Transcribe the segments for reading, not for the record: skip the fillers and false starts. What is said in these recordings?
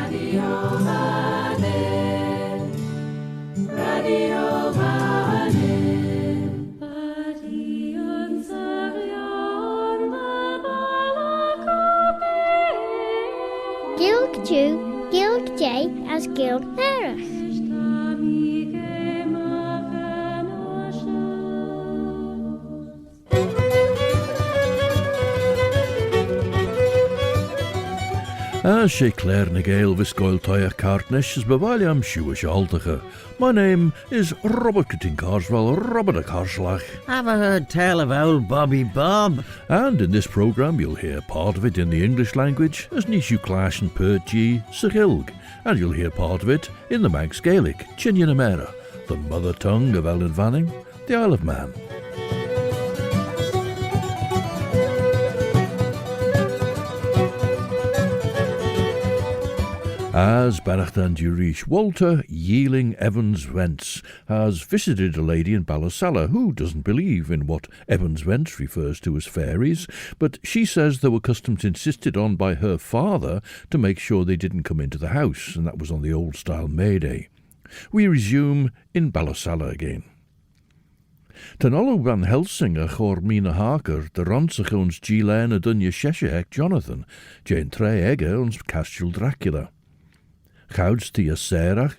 G.O.A.T as giaull ferach. Sé Claare na Gael viscoil toia cartnish is bevaliam shiwish altacha. My name is Robert Cutting Carswell, Robert a Carslach. Have I heard tell of old Bobby Bob? And in this programme you'll hear part of it in the English language as Nishu Clash and Pertji Sahilg, and you'll hear part of it in the Manx Gaelic, Chinyanamera, the mother tongue of Ellen Vanning, the Isle of Man. As Banachtan Durish, Walter Yealing Evans Wentz has visited a lady in Ballasalla who doesn't believe in what Evans Wentz refers to as fairies, but she says there were customs insisted on by her father to make sure they didn't come into the house, and that was on the old-style May Day. We resume in Ballasalla again. Tanolu van Helsing a chor Mina Harker, de ronsach ons Giaull a dunja Sheshehek Jonathan, Jane Tre Ege ons Castle Dracula. Gouds tia serach,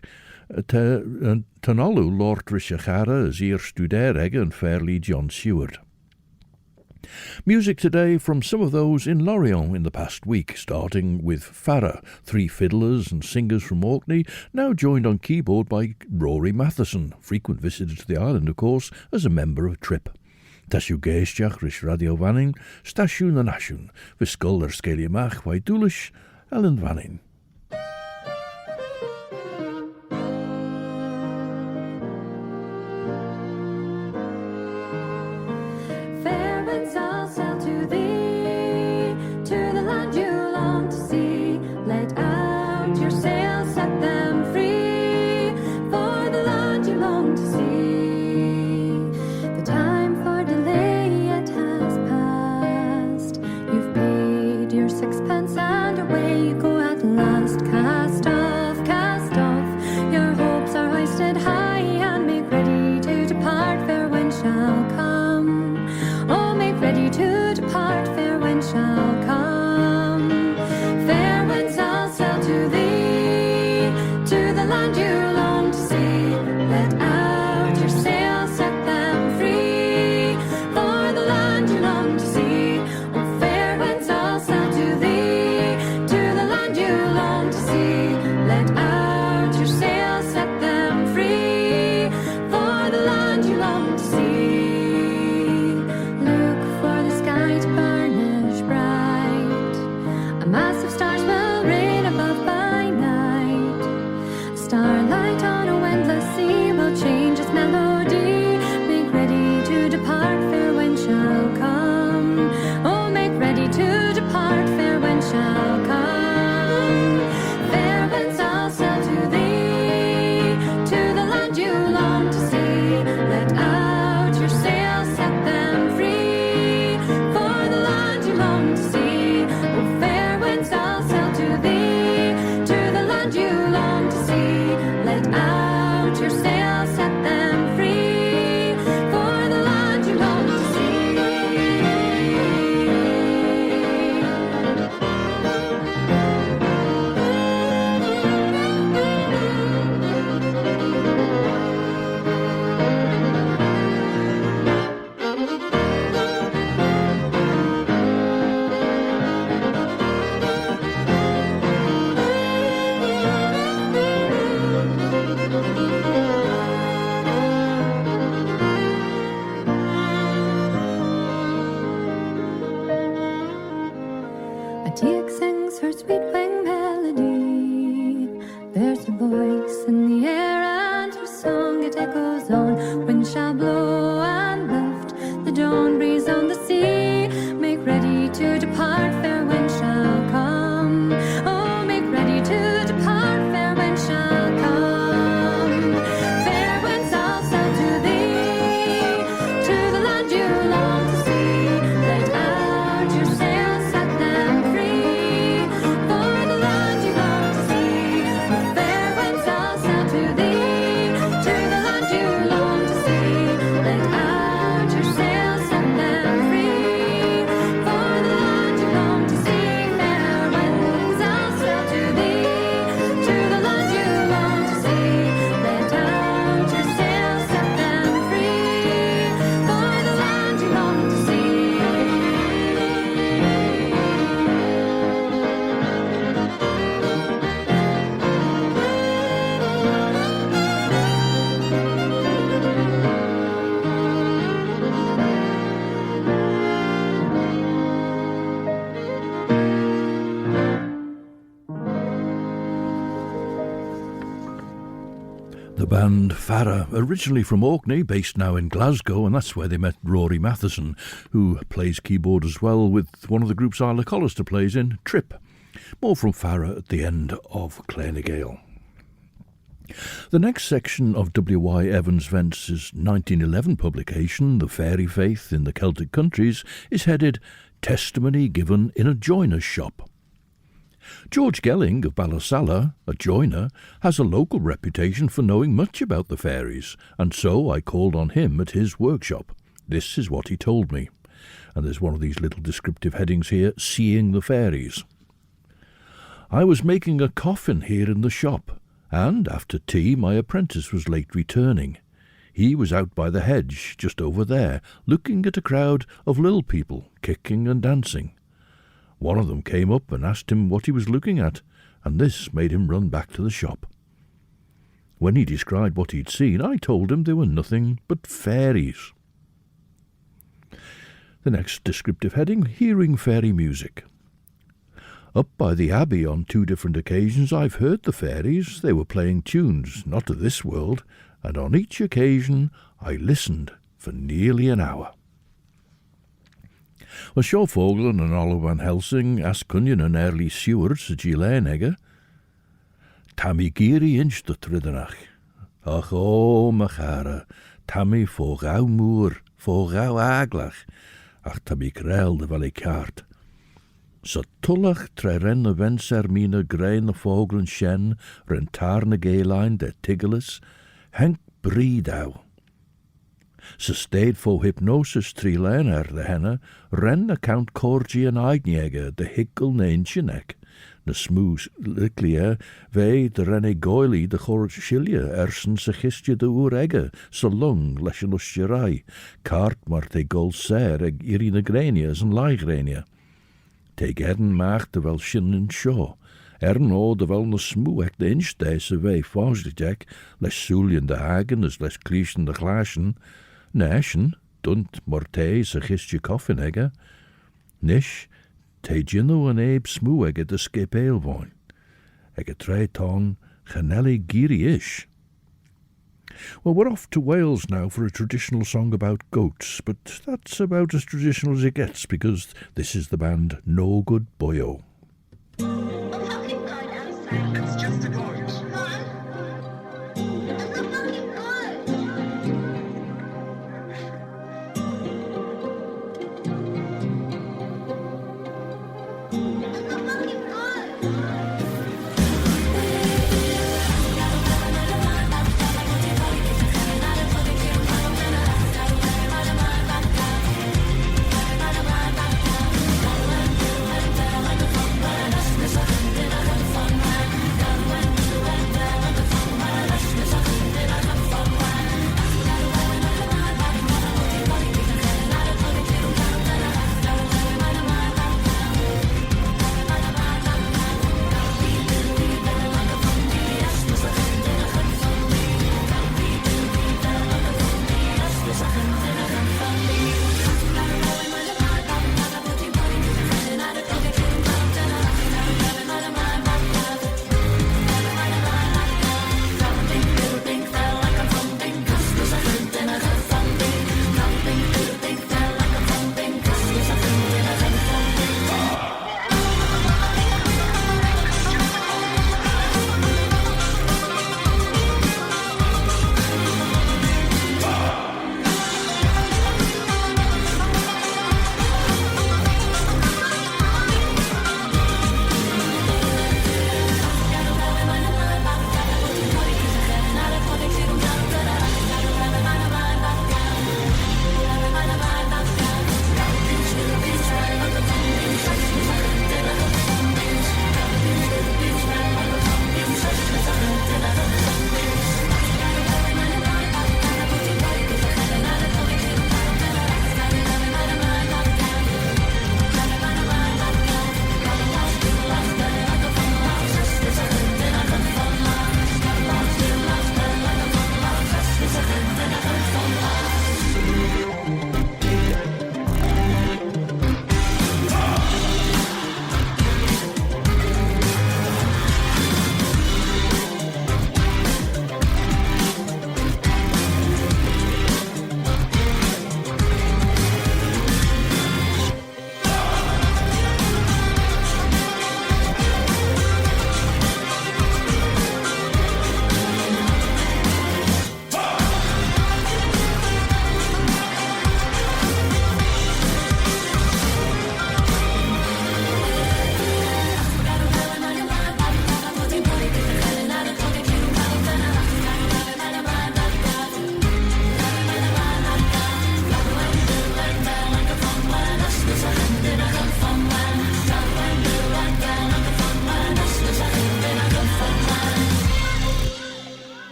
Tanolu Lord Rishachara as eer studer Ege and fairly John Seward. Music today from some of those in Lorient in the past week, starting with FARA, 3 fiddlers and singers from Orkney, now joined on keyboard by Rory Matheson, frequent visitor to the island, of course, as a member of Trip. Tashu geestiach rish Radio Vanning, Stasiwn and Ashun, viskull skeliamach wai dulish, Ellen Vanning. You long to see, let out your sails, set The band FARA, originally from Orkney, based now in Glasgow, and that's where they met Rory Matheson, who plays keyboard as well with one of the groups Isla Collister plays in, Trip. More from FARA at the end of Claare Gael. The next section of W Y Evans Wentz's 1911 publication, The Fairy Faith in the Celtic Countries, is headed Testimony Given in a Joiner's Shop. George Gelling of Ballasalla, a joiner, has a local reputation for knowing much about the fairies, and so I called on him at his workshop. This is what he told me. And there's one of these little descriptive headings here, Seeing the Fairies. I was making a coffin here in the shop, and after tea my apprentice was late returning. He was out by the hedge, just over there, looking at a crowd of little people, kicking and dancing. One of them came up and asked him what he was looking at, and this made him run back to the shop. When he described what he'd seen, I told him they were nothing but fairies. The next descriptive heading, Hearing Fairy Music. Up by the Abbey on 2 different occasions I've heard the fairies. They were playing tunes, not of this world, and on each occasion I listened for nearly an hour. Wel sio Foglen yn olw van Helsing as cynnion yn early Seward sy giaull ege. Tammy giri inch de triddenach. Ach o machara, tammy for gauw moer, for gauw aglach. Ach tammy grel de wel ik kaart. So tullach tre renne wenser mina grein de Foglen shen, rentarne geelein de tiggelis, henk briedau. Ze steed voor hypnosis trilener de henne, ren account corgi en eignjege de hikkel neentje nek. De smoes liklier, wij de renne goili de chorchilje ersen se gistje de oeregge, so lung lesje lusjerai, kaart maar te gol ser eg irine grenias en laigrenia. Te gern maag de wel shin en shaw. Erno de wel ne smoe de instijse wij vausdejek, les soelien de hagen, as les klieschen de glaasjen, Nashen, dunt morte se gistje koffin egge. Nish, te gino en eeb smoe egge de skip eelwoin. Egge tre tong, genelli giri ish. Well, we're off to Wales now for a traditional song about goats, but that's about as traditional as it gets, because this is the band NOGOOD BOYO. It's just a goat.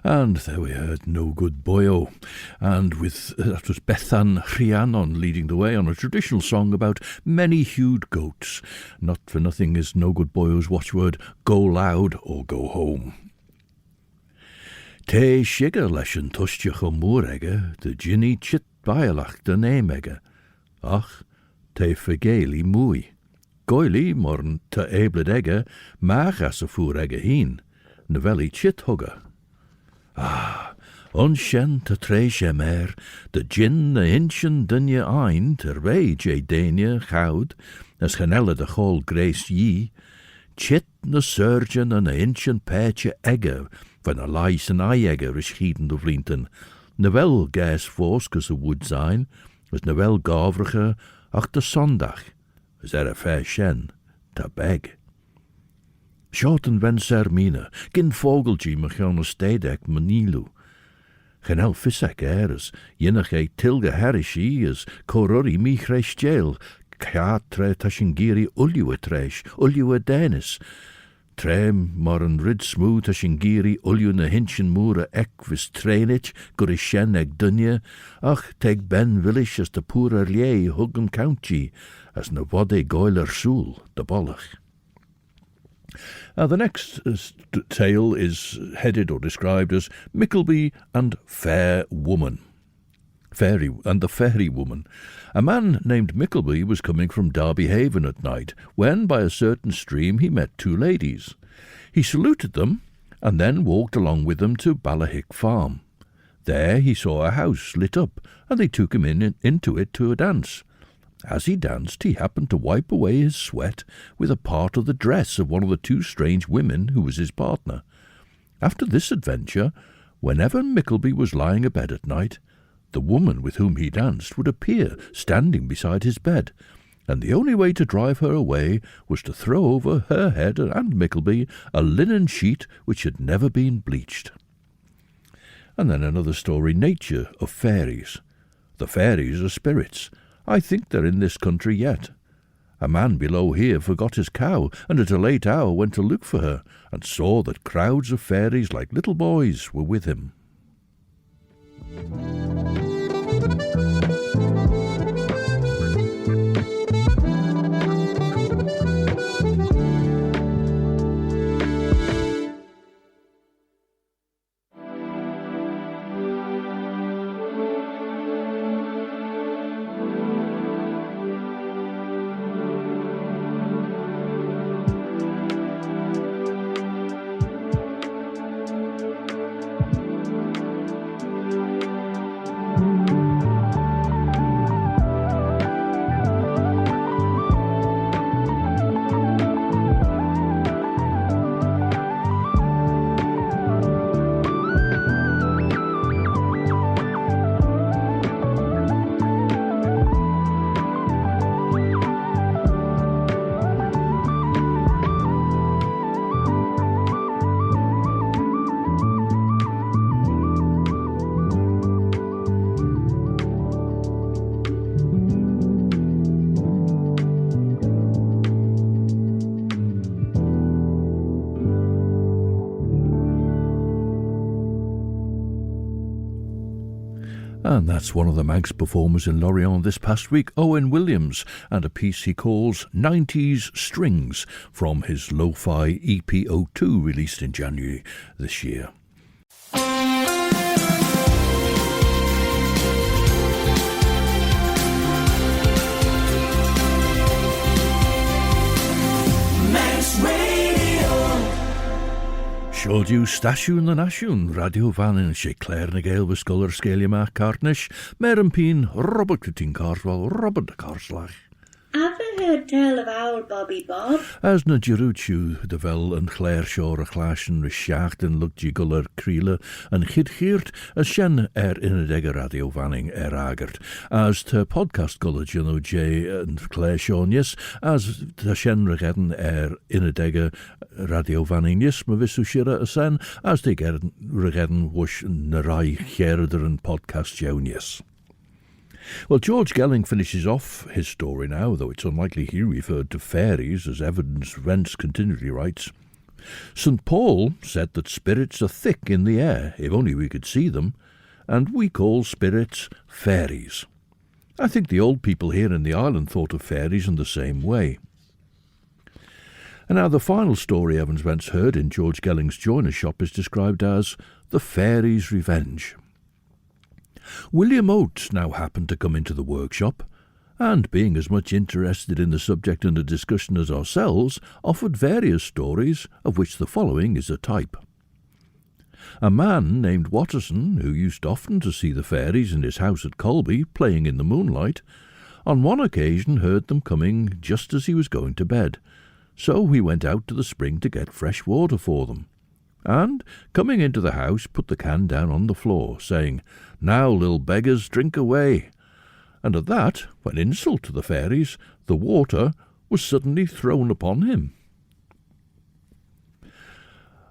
And there we heard No Good BOYO. And that was Bethan Rhiannon leading the way on a traditional song about many-hued goats. Not for nothing is No Good BOYO's watchword, go loud or go home. Te shiga leis an tuisteach ó mór aige, de ginny chit bailach den éim aige. Ach, te vergéili múi. Goili morn te éblad aige, maach as a fúr aige hín, novelli chit hugga. Ah, onshen te treis de gin na inchen dunje ein, ter wei je deinje goud, as genelle de gol grace ye, chit na surgeon en na inchen peetje egge, van a lice en eye egge is gieden de vlienten, novel gas vosk as a wood zijn, as novel gavrige, ach de zondag, as er a fair shen, te beg. Shorten wenser mina, gin vogelgie mechon a stedek manilu. Genel fissek as jinnach e tilge herishi, as korori mi chresh jail, kja tre tashingiri uljuwe tresh, uljuwe denis. Trem mar an rid smooth tashingiri ulju na hinchen moere ek vis trainich, gur is shen eg dunje, ach teg ben willish as de poer lie huggen countji, as na wode goiler soel, de bollach. The next tale is headed or described as Mickleby and Fair Woman. Fairy and the Fairy Woman. A man named Mickleby was coming from Derby Haven at night, when by a certain stream he met two ladies. He saluted them, and then walked along with them to Ballahick Farm. There he saw a house lit up, and they took him into it to a dance. As he danced, he happened to wipe away his sweat with a part of the dress of one of the two strange women who was his partner. After this adventure, whenever Mickleby was lying abed at night, the woman with whom he danced would appear standing beside his bed, and the only way to drive her away was to throw over her head and Mickleby a linen sheet which had never been bleached. And then another story, Nature of Fairies. The fairies are spirits. I think they're in this country yet. A man below here forgot his cow, and at a late hour went to look for her, and saw that crowds of fairies like little boys were with him. And that's one of the Manx performers in Lorient this past week, Owen Williams, and a piece he calls 90s Strings from his lo-fi EP O2 released in January this year. Siodiw stasiwn na nasiwn, radio fan yn sé Claare na Gael wysgol sgelia mach cartnish, mer yn pin Robert Cutting Carswell, Robert de Carslach. Have you heard tell of owl Bobby Bob? As na GiauaT de vel yn Claare Shore a clashen reshacht en luk giaull kriele en chidgeert as shen in a radio vanning agert. As te podcast gulle J en Claare Shore yes, as te shen regedden in a radio vanning yes, ma vissu shira asen, as te regedden wush na rai gerder en podcast jaun yes. Well, George Gelling finishes off his story now, though it's unlikely he referred to fairies, as Evans Wentz continually writes. St. Paul said that spirits are thick in the air, if only we could see them, and we call spirits fairies. I think the old people here in the island thought of fairies in the same way. And now the final story Evans Wentz heard in George Gelling's joiner's shop is described as The Fairies' Revenge. William Oates now happened to come into the workshop, and being as much interested in the subject and the discussion as ourselves, offered various stories, of which the following is a type. A man named Watterson, who used often to see the fairies in his house at Colby playing in the moonlight, on one occasion heard them coming just as he was going to bed, so he went out to the spring to get fresh water for them, and, coming into the house, put the can down on the floor, saying, "Now, little beggars, drink away." And at that, when insult to the fairies, the water was suddenly thrown upon him.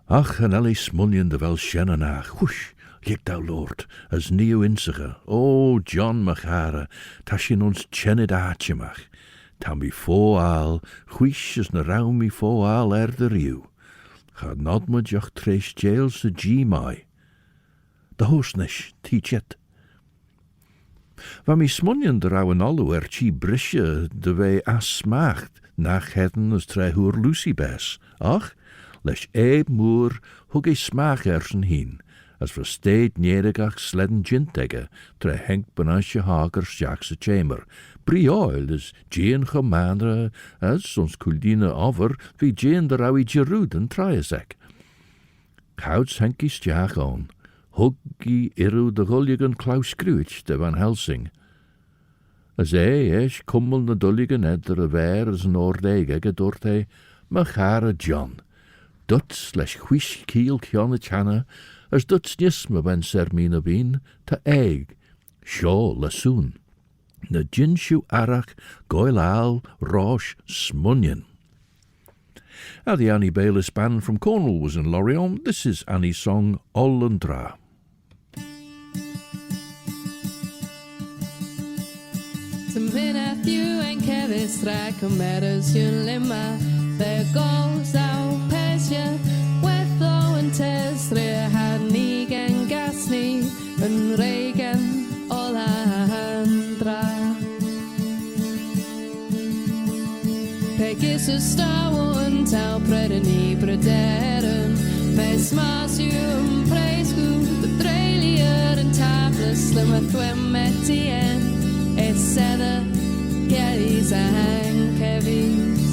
Ach, an ellie smunion de vel shenanach, whoosh, lik thou lord, as nieuw insige, o John Machara, tashin ons chenid aachemach, tam mi foal, huish as na rauw mi foal de riw, ga nod me joch treis jail se G.O.A.T. De hoosnish, teachet. Van mi smunion de rauw en allu chi brisje de wei asmacht, nach heden as tre hoer Lucy bes, ach, leis moer hug smaach ersen hien, as versteed neerigach sledden gintegge, tre henk benasje haker sjaakse chamber, brioil is Jean gemandre, as ons kuldine over, wie Jean de raui Jeruden triasek. Houts henkie stjaag on, huggie iru de gulligen Klaus Scrooge de van Helsing. As eis kummel na dulligen edder weer as een oordege gedort Machara John. Duts leis huish kiel kianne channa, as duts nisme wen sermina bin, ta eig, sho lasoon. Na jinshu arach, goilal, rosh, smunion. Now the Annie BAYLIS band from Cornwall was in Lorient. This is Annie's song, Ollandra. Som vinner you and Kevis Racometas Unlima, there goes our passion, with and Tesre had Nigan Gasni, and Regan Ollandra. Pegasus star one tau predeni brederen, Mesmasium praise who the Drelier and Tablas Limathwem Metien. It's Sether, Geddes and Kevis.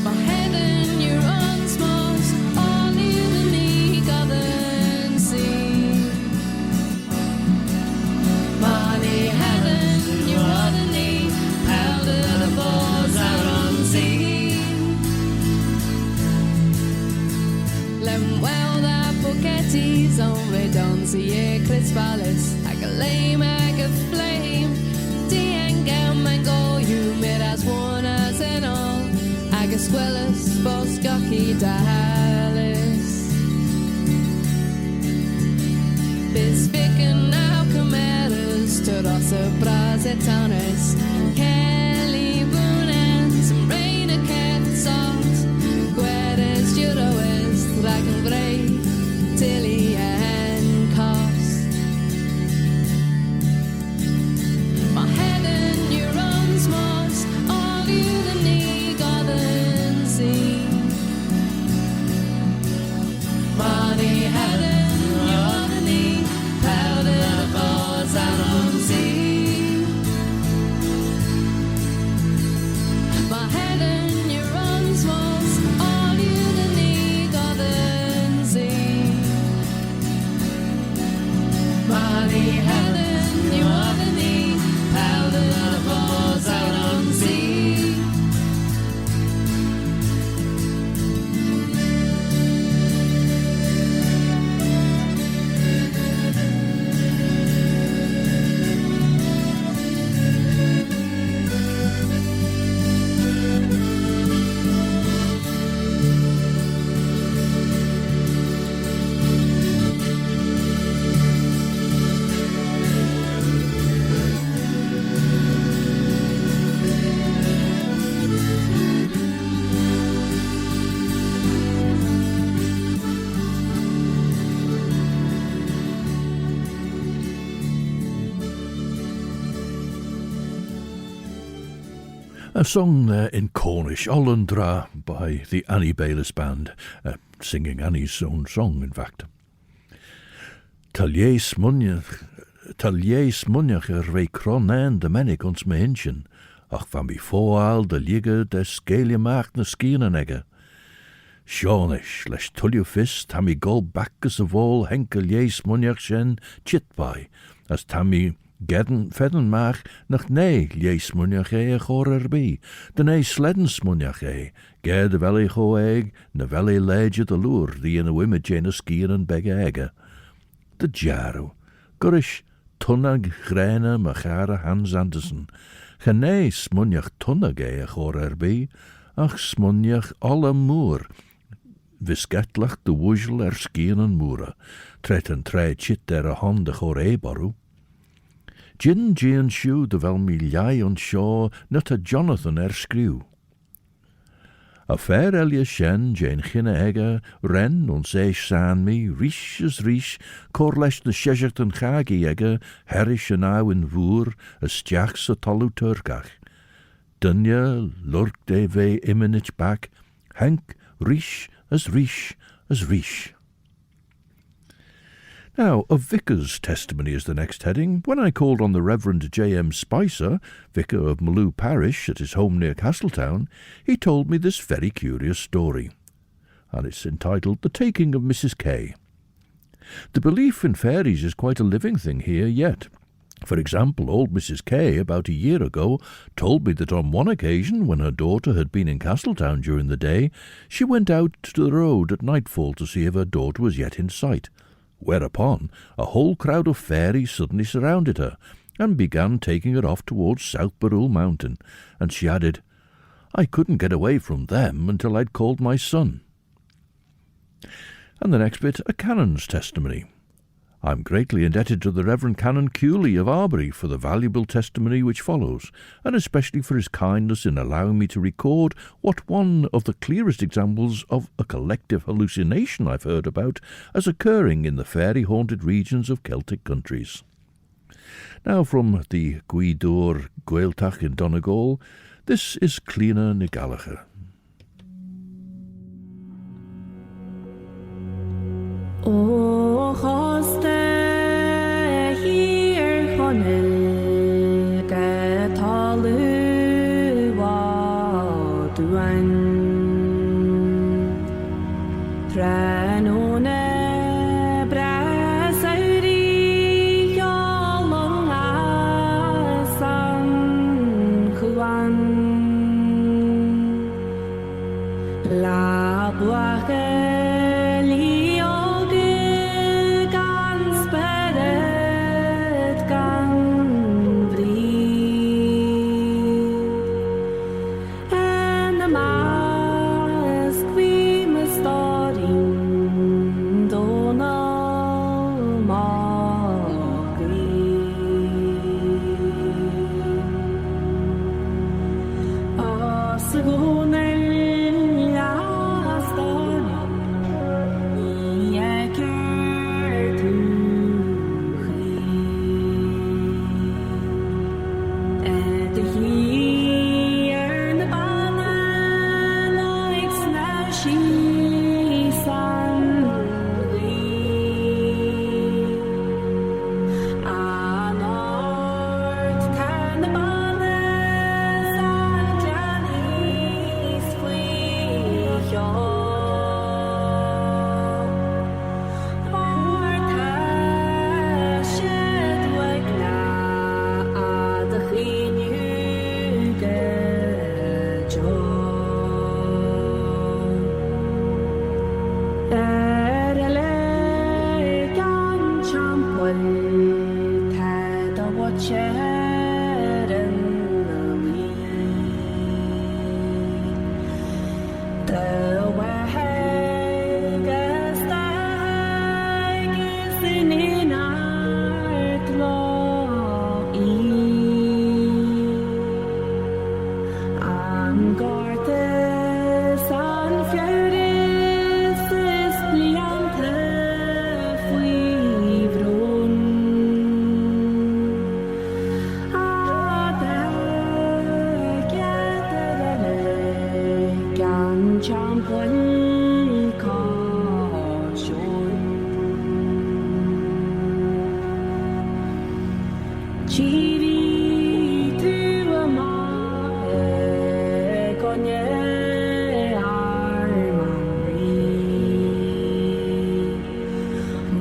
My heaven, your unsmos, all you the need, other sea. Money, heaven, your other knee, powder the balls out on sea. Lem well that Bochetti's on Redonzi, Crispales. Lame ag a flame, Diangam and go, you made as one as an all, Agasquellas, Boscocky, Dallas. Bisvic and Alcomeras, Torosa, Brazetanes, Kelly, Boonans, some rain a cat sauce, Guedes, Juroes, Dragon Bray, Tilly and Cost. A song there in Cornish, Ollandra, by the Annie Baylis Band, singing Annie's own song, in fact. Talieus munach rei cronan de menig ons me hinchen, ach van mi vooral de ligge de scale maakt na skiernen egge. Sjonish, lesh tulju fist, tammy go bakkes of all henkel jees munach shen chitbai, as tammy gedden fedden maar nach nee jees munach e chorer bi, de nee sledden munach e, ge de valley go egg, na valley ledge de lure, die in a wimme jena skieren begge egge. De Jaro, Gurish, Tunnag, Grena, Machara, Hans Andersen. Genee smunjach tunnag e chorer bi, ach smunjach alle moer. Visketlach de woezel skieren moere, tret en tre chit a hande chor e baru. Gin Gian shoe de wel mi ljai on shaw, nut a Jonathan skriw. A fair Elia shen, Jane chinne egge, ren, ons eish san mi, rish as rish, corlesh de sheshert en chagi egge, herish en au in voer, as stjachs a tolu turkach. Dunja, lurk de ve immenich back, henk, rish as rish as rish. Now, a vicar's testimony is the next heading. When I called on the Reverend J.M. Spicer, vicar of Maloo Parish at his home near Castletown, he told me this very curious story, and it's entitled The Taking of Mrs. K. The belief in fairies is quite a living thing here yet. For example, old Mrs. K, about a year ago, told me that on one occasion, when her daughter had been in Castletown during the day, she went out to the road at nightfall to see if her daughter was yet in sight. Whereupon a whole crowd of fairies suddenly surrounded her, and began taking her off towards South Barrule Mountain, and she added, "I couldn't get away from them until I'd called my son." And the next bit, a canon's testimony. I'm greatly indebted to the Reverend Canon Cooley of Arbury for the valuable testimony which follows, and especially for his kindness in allowing me to record what one of the clearest examples of a collective hallucination I've heard about as occurring in the fairy-haunted regions of Celtic countries. Now from the Gwyddor Gaeltach in Donegal, this is Claare na Gaeilge. O hoste hier honel ge talu wa duan tranone brasauri yolong asan kuan la boire quấn cò trốn chỉ đi thứ mà con nhớ ai mà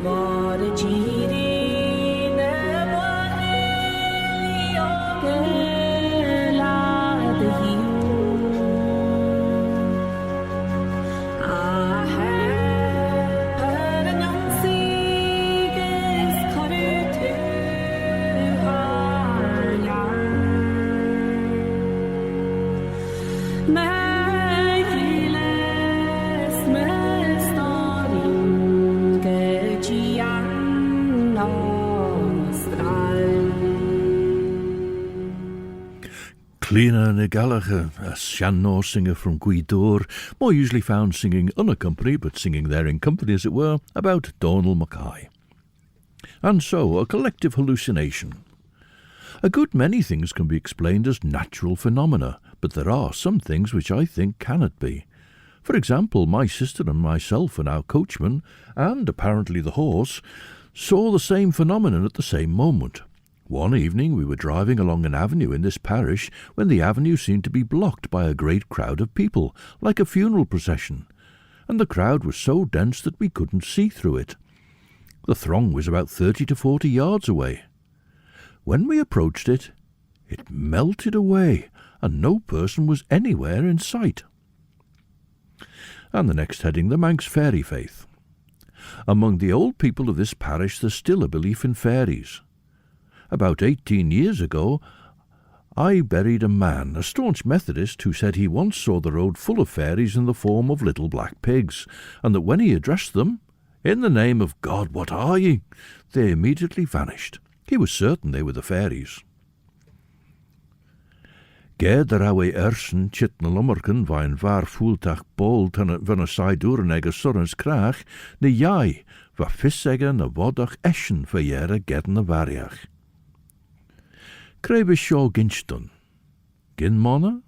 mà để chỉ đi nè mà đi ok là từ hiu I have heard a young sea gets caught into her yard. Mailes me storin che ci hanno strai. Claare na Gallagher, a Shannon singer from Gweedore, more usually found singing unaccompanied, but singing there in company as it were, about Donal Mackay. And so, a collective hallucination. A good many things can be explained as natural phenomena, but there are some things which I think cannot be. For example, my sister and myself and our coachman, and apparently the horse, saw the same phenomenon at the same moment. One evening we were driving along an avenue in this parish when the avenue seemed to be blocked by a great crowd of people, like a funeral procession, and the crowd was so dense that we couldn't see through it. The throng was about 30 to 40 yards away. When we approached it, it melted away, and no person was anywhere in sight. And the next heading, the Manx fairy faith. Among the old people of this parish there's still a belief in fairies. About 18 years ago, I buried a man, a staunch Methodist, who said he once saw the road full of fairies in the form of little black pigs, and that when he addressed them, "In the name of God, what are ye?" they immediately vanished. He was certain they were the fairies. Gael der awe ersen chit na lummerken vain var voeltag bol van a saidoeren ege sorrens kraag, ne jai, va fisseggen na woddag eschen verjere gedden na variach. Krebe sjå ginstun. Gin monne?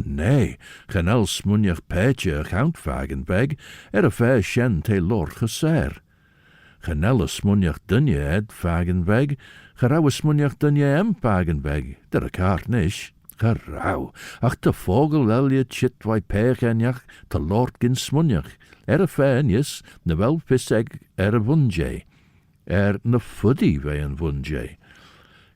Nee, gen els munjach peetje gountvagen beg, a fair shen te lor geser. Gen elles munjach dunje ed vagen beg, gerauwe munjach dunje vagen beg, der a kaart nish. Gerauw, ach de vogel welje chit wai pegenjach te lord gin smunjach, a fairnjes, ne wel pisseg a vunje, ne fuddy wij een vunje.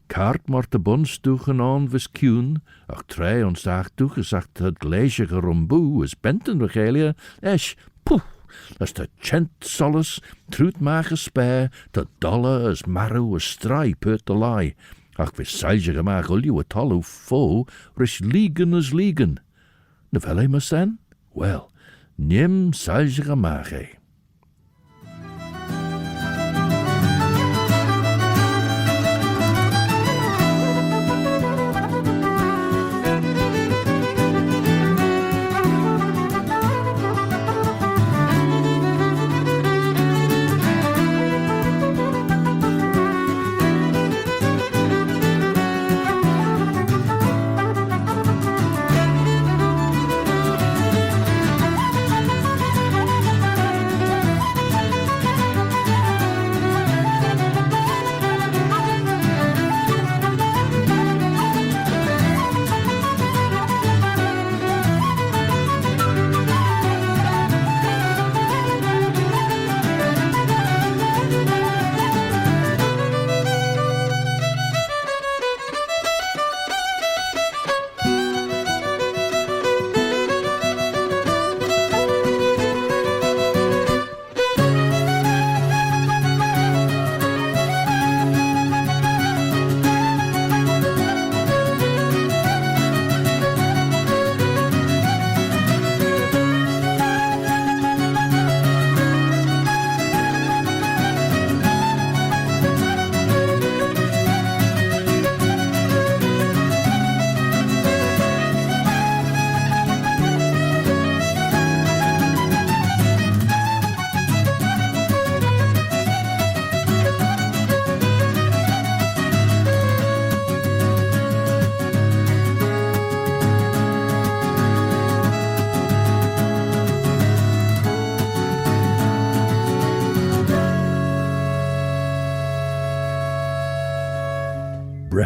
Kaart maar de bonstoegen aan vis kuun, ach trei ons dag toegezacht het leisige romboe is benten regelia, esch, poef, as de chent solles, truut maar gespaar, te dolle as marrow as strai put de lai. Ach, vis seilje maar gulje wat tallo fo, rish liegen as liegen. Ne wel maar sen? Wel, neem seilje maar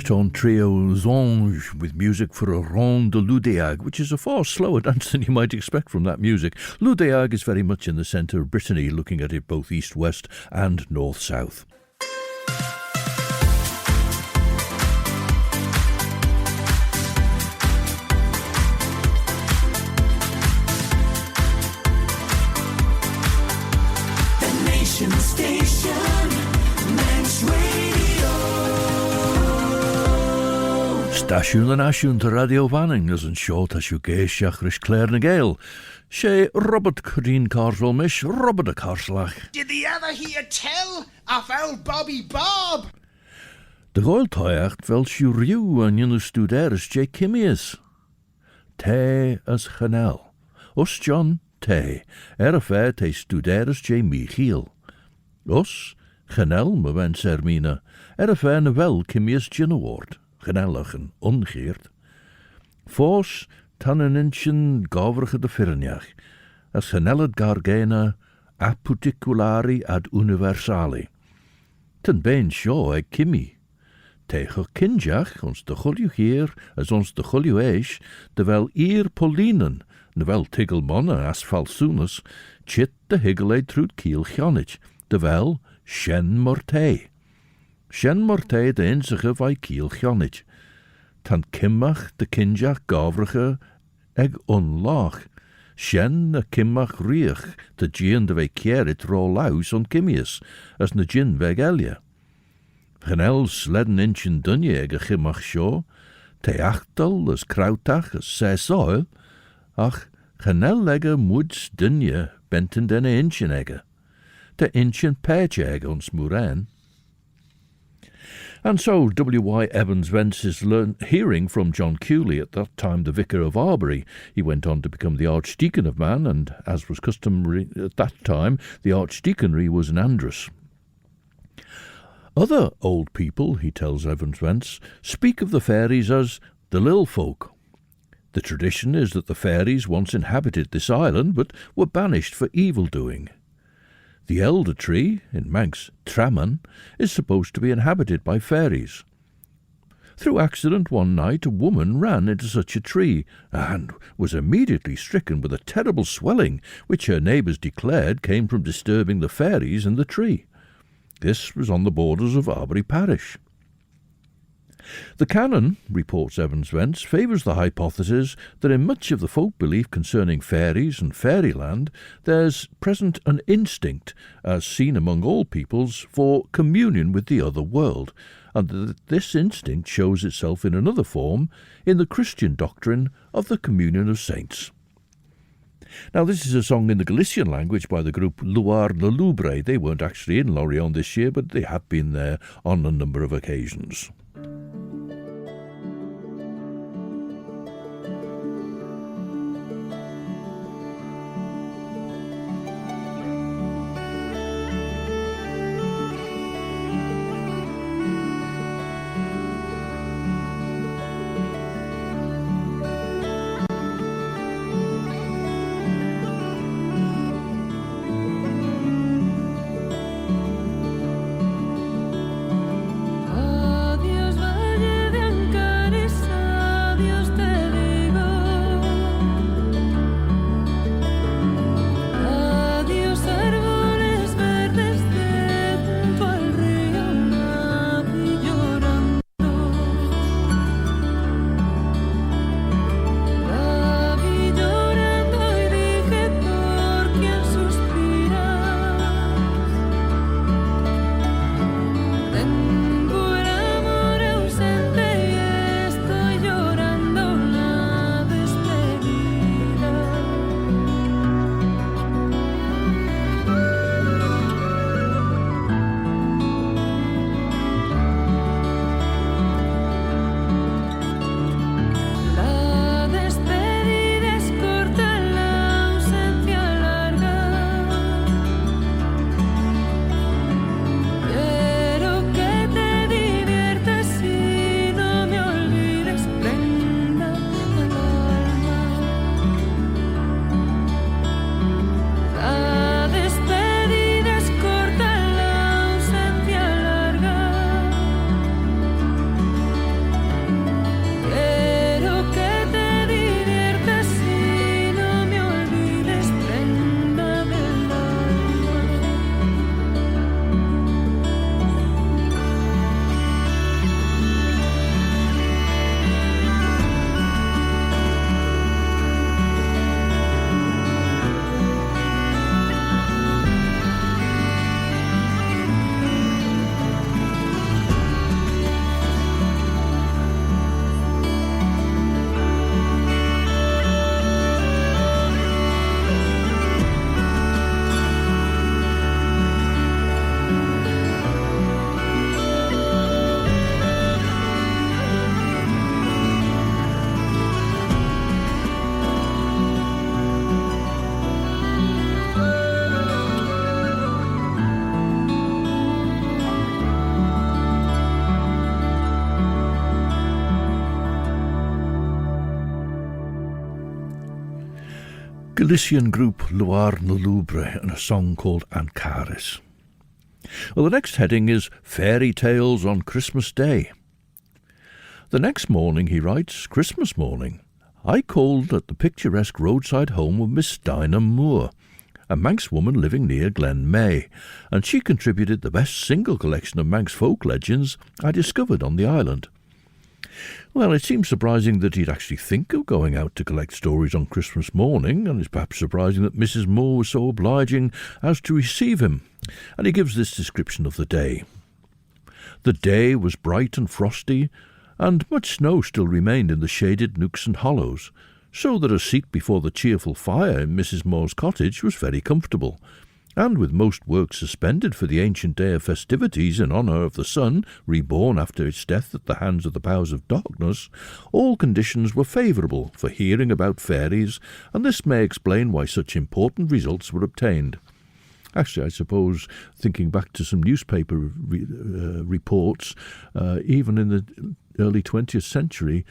Breton trio Zonge with music for a Ronde de Loudéag, which is a far slower dance than you might expect from that music. Loudéag is very much in the centre of Brittany, looking at it both east-west and north-south. The Nation Station, Manx Radio. Stasiwn yn asiwn to Radio Fanning as yn sio tas yw geisiach rys Claare na Gael. She Robert Codine Carswell mish, Robert a Carslach. Did the other hear tell of old Bobby Bob? De Gael toiacht fel siw riw an ynu studeris J. Kimmies. Te as chanel. Us John te, a fair te studeris J. Michiel. Us, chanel me wen Mina, a fair na wel Kimmies Giauall. Genellig en ongeert. Fos tan een inchen gavrige de firniach, as genellet gargena a particulari ad universali. Ten been sjo eg kimi. Tegen kinjach, ons de gulju hier, as ons de gulju eish, de wel eer polinen, de wel tigelmonne as falsunus, chit de higgelei trut kiel gjanich, de wel shen mortei. Shen mortei de inzige vai kiel gjanich. Tan kimmach de kinjach gavrige eg onlach. Shen a kimmach riech de gien de ve kierit ro laus on kimmies, as na gin veg elia. Genel sledden inchen dunje eg a kimmach sjo, te achtel as krautach as ses oil, ach genel legge moods dunje benten den inchen egge. Te inchen pech egg ons muren. And so W Y Evans Wentz is hearing from John Cooley, at that time the Vicar of Arbury. He went on to become the Archdeacon of Man, and as was customary at that time, the Archdeaconry was in Andrus. Other old people, he tells Evans Wentz, speak of the fairies as the Lil Folk. The tradition is that the fairies once inhabited this island, but were banished for evil-doing. The elder tree, in Manx Traman, is supposed to be inhabited by fairies. Through accident one night a woman ran into such a tree, and was immediately stricken with a terrible swelling, which her neighbours declared came from disturbing the fairies in the tree. This was on the borders of Arbury parish. The canon, reports Evans Wentz, favours the hypothesis that in much of the folk belief concerning fairies and fairyland, there's present an instinct, as seen among all peoples, for communion with the other world, and that this instinct shows itself in another form in the Christian doctrine of the communion of saints. Now, this is a song in the Galician language by the group Luar na Lubre. They weren't actually in Lorient this year, but they have been there on a number of occasions. Adiós, Galician group Loire na Lubre and a song called Ancaris. Well, the next heading is Fairy Tales on Christmas Day. The next morning, he writes, Christmas morning, I called at the picturesque roadside home of Miss Dinah Moore, a Manx woman living near Glen May, and she contributed the best single collection of Manx folk legends I discovered on the island. Well, it seems surprising that he'd actually think of going out to collect stories on Christmas morning, and it's perhaps surprising that Mrs. Moore was so obliging as to receive him, and he gives this description of the day. The day was bright and frosty, and much snow still remained in the shaded nooks and hollows, so that a seat before the cheerful fire in Mrs. Moore's cottage was very comfortable, and with most work suspended for the ancient day of festivities in honour of the sun, reborn after its death at the hands of the powers of darkness, all conditions were favourable for hearing about fairies, and this may explain why such important results were obtained. Actually, I suppose, thinking back to some newspaper reports, even in the early 20th century,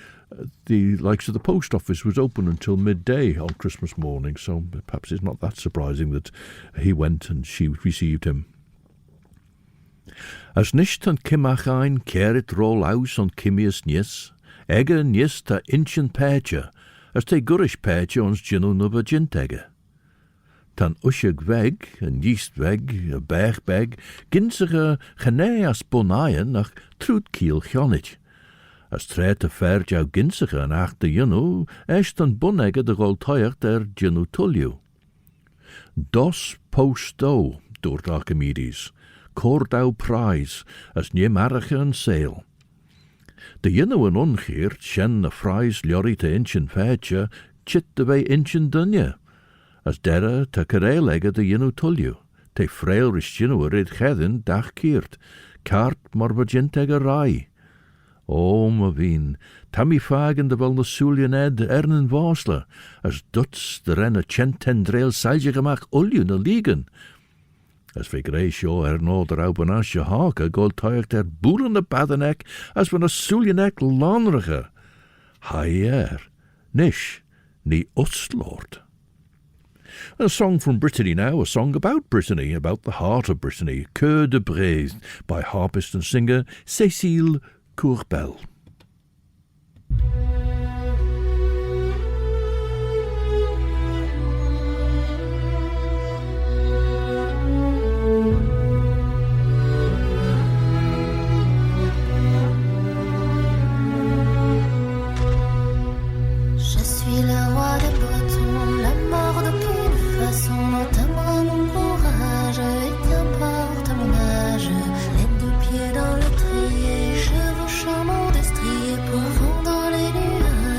the likes of the post office was open until midday on Christmas morning, so perhaps it's not that surprising that he went and she received him. As nicht an Kimmachain keret roll aus on Kimmius Nis, ege Nis ta inchen peche, as te gurish peche ons ginu nubba jintege. Tan ushig weg, en yeast weg, a berg beg, ginsige gene as bonaien nach trutkiel chonich. As trete fer jou ginsige en achter junu, est an bonegge de gol toier der jinu tulju. Dos posto, doort Archimedes, cordau prize, as nie marige en sail. De jinu en ongeert, shen na fries ljorri te inchen feitje, chit de wei inchen dunje. As derre te kerelegge de jinu tulju, te frail ris jinu rid chedin dach keert, kaart morbagintege rai. O, ma vien, tammy fagen de wel na suljen ed ernen wasle, as duts de renne chentendreel salje gemak ulju na liegen. As vi gresjo no der aubenasje hake, gold tuig der boelende badenek, as van a suljenek lanrige. Haier, nish, ni Ostlord. A song from Brittany now, a song about Brittany, about the heart of Brittany, Cœur de Braise, by harpist and singer Cécile Courbel. Je suis le roi des Bretons, la mort de toute façon n'entamera mon courage et qu'importe mon âge, les deux pieds dans le trier, chevaux charmants destriers pour vendre les nuages.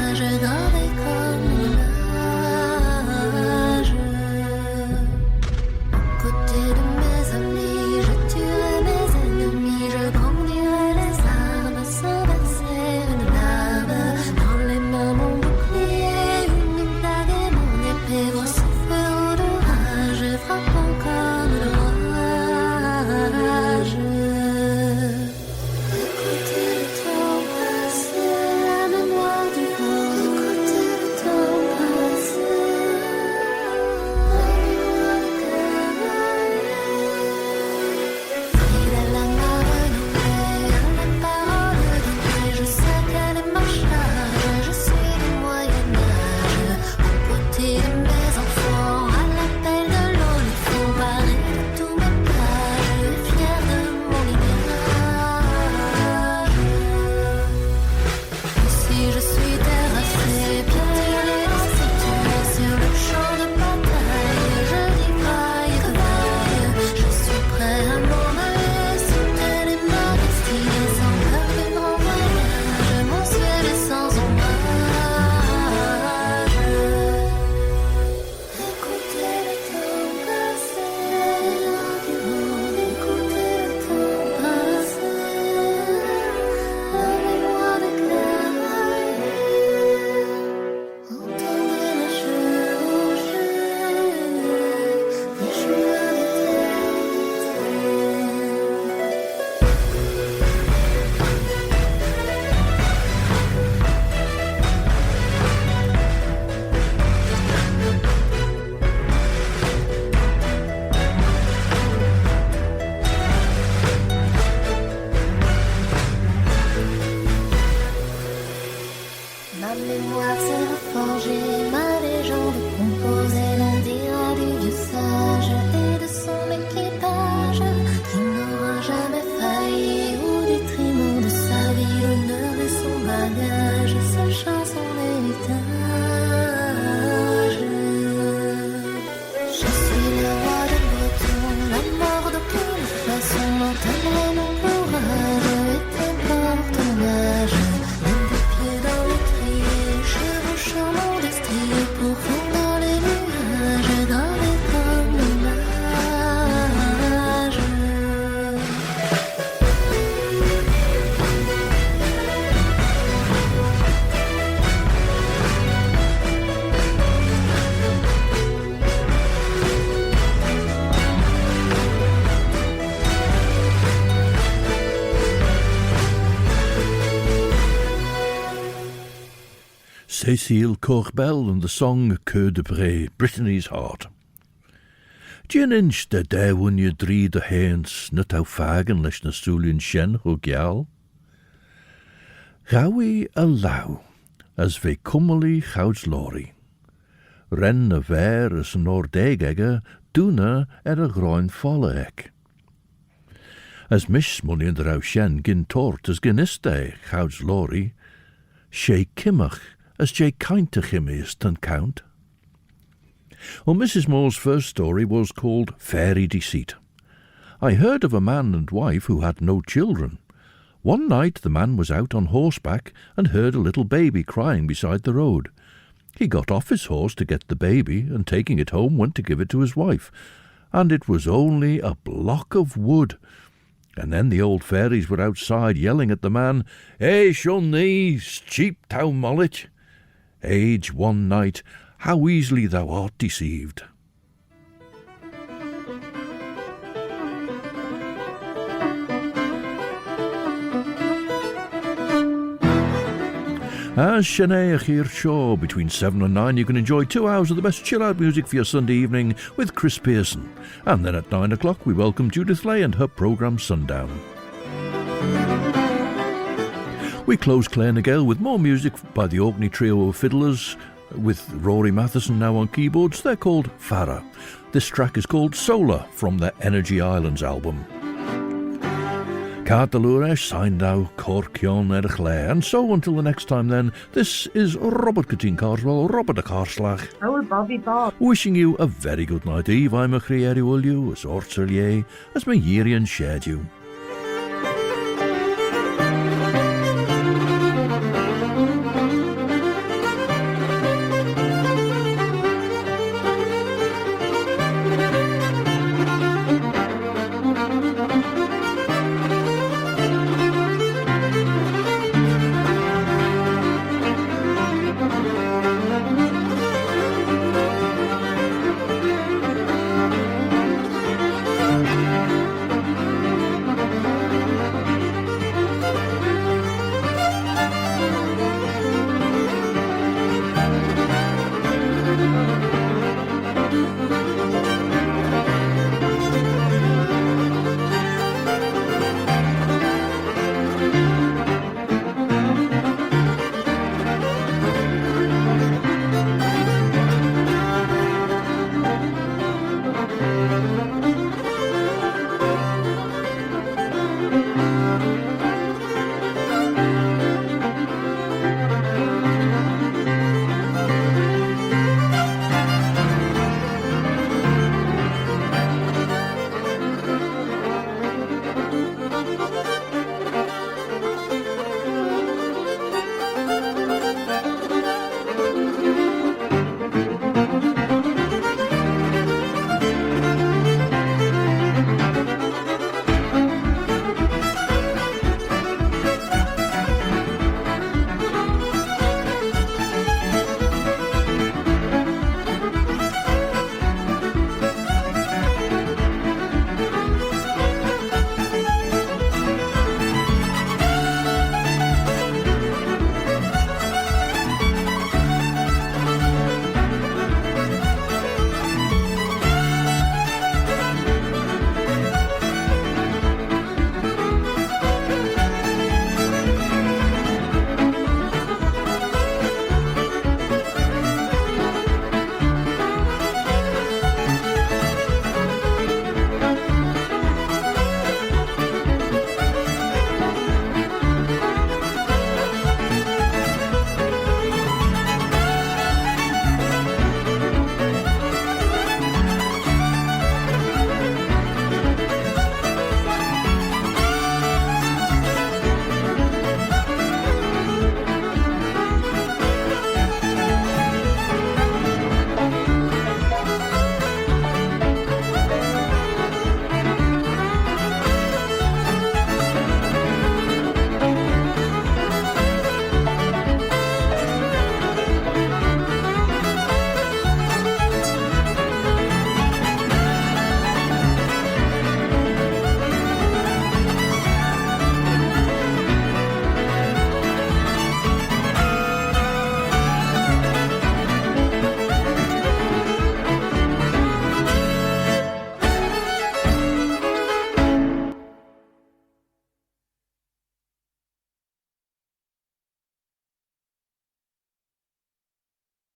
Cécile Corbel and the song Cœur de Bray, Brittany's Heart. Gin inch de dewun je drie de heens, net au fagen leis na sulien shen ho giaull. Gawi a lau, as ve cummeli chouds lori. Ren na ver as Nordegegge, duna a groin folle ek. As mish money in the rau shen gin tort as giniste chouds lori, she kimmach as je kaintach him is tan count. Well, Mrs. Moore's first story was called Fairy Deceit. I heard of a man and wife who had no children. One night the man was out on horseback and heard a little baby crying beside the road. He got off his horse to get the baby and taking it home went to give it to his wife. And it was only a block of wood. And then the old fairies were outside yelling at the man, "Hey, shun thee, cheap tow mollet! Age one night, how easily thou art deceived." As Shanae here show between 7 and 9, you can enjoy 2 hours of the best chill-out music for your Sunday evening with Chris Pearson. And then at 9 o'clock, we welcome Judith Lay and her programme Sundown. We close Claare and Gael with more music by the Orkney trio of fiddlers, with Rory Matheson now on keyboards. They're called FARA. This track is called Solar from their Energy Islands album. Cartalures signed out Corkion Claare. And so until the next time then, this is Robert Coutin Carswell, Robert de Carslag. Oh, Bobby Bob. Wishing you a very good night. Eve, I'm a Crieri Ullu, as Ortselier, as my Yerian shared you.